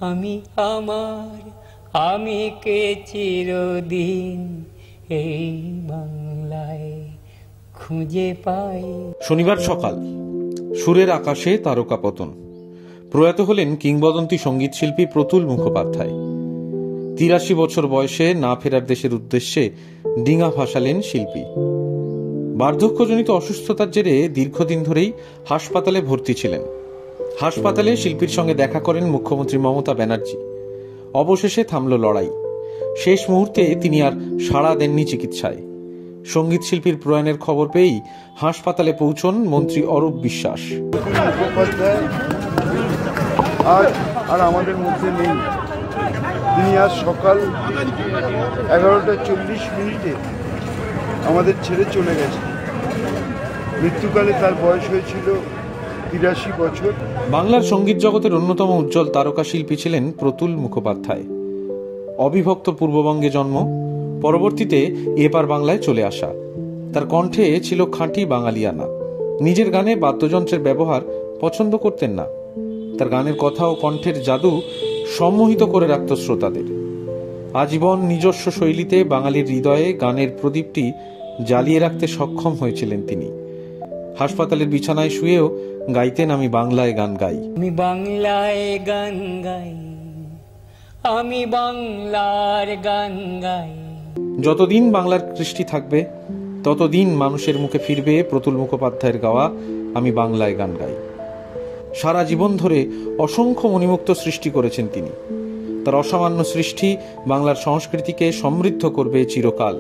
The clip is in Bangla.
আমি আমার আমি কে চিরদিন এই বাংলায় খুঁজে পাই। শনিবার সকাল, সুরের আকাশে তারকাপতন। প্রয়াত হলেন কিংবদন্তি সঙ্গীত শিল্পী প্রতুল মুখোপাধ্যায়। ৮৩ বছর বয়সে না ফেরার দেশের উদ্দেশ্যে ডিঙা ভাসালেন শিল্পী। বার্ধক্যজনিত অসুস্থতার জেরে দীর্ঘদিন ধরেই হাসপাতালে ভর্তি ছিলেন। হাসপাতালে শিল্পীর সঙ্গে দেখা করেন মুখ্যমন্ত্রী মমতা ব্যানার্জি। অবশেষে থামল লড়াই। শেষ মুহূর্তে তিনি আর সাড়া দেননি চিকিৎসায়। সঙ্গীত শিল্পীর প্রয়াণের খবর পেয়েই হাসপাতালে পৌঁছন মন্ত্রী অরূপ বিশ্বাস। আর আমাদের মধ্যে নেই। তিনি আজ সকাল 11:40 আমাদের ছেড়ে চলে গেছে। মৃত্যুকালে তার বয়স হয়েছিল ৮৩ বছর। বাংলার সঙ্গীত জগতের অন্যতম উজ্জ্বল তারকা শিল্পী ছিলেন প্রতুল মুখোপাধ্যায়। অবিভক্ত পূর্ববঙ্গে জন্ম, পরবর্তীতে এপার বাংলায় চলে আসা। তার কণ্ঠে ছিল খাঁটি বাঙালিয়ানা। নিজের গানে বাদ্যযন্ত্রের ব্যবহার পছন্দ করতেন না। তার গানের কথা ও কণ্ঠের জাদু সম্মোহিত করে রাখত শ্রোতাদের। আজীবন নিজস্ব শৈলীতে বাঙালির হৃদয়ে গানের প্রদীপটি জ্বালিয়ে রাখতে সক্ষম হয়েছিলেন তিনি। হাসপাতালের বিছানায় শুয়েও গাইতেন, আমি বাংলায় গান গাই। আমি বাংলায় গান গাই, আমি বাংলার গান গাই। যতদিন বাংলার কৃষ্টি থাকবে ততদিন মানুষের মুখে ফিরবে প্রতুল মুখোপাধ্যায়ের গাওয়া আমি বাংলায় গান গাই। সারা জীবন ধরে অসংখ্য মণিমুক্ত সৃষ্টি করেছেন তিনি। তার অসামান্য সৃষ্টি বাংলার সংস্কৃতিকে সমৃদ্ধ করবে চিরকাল।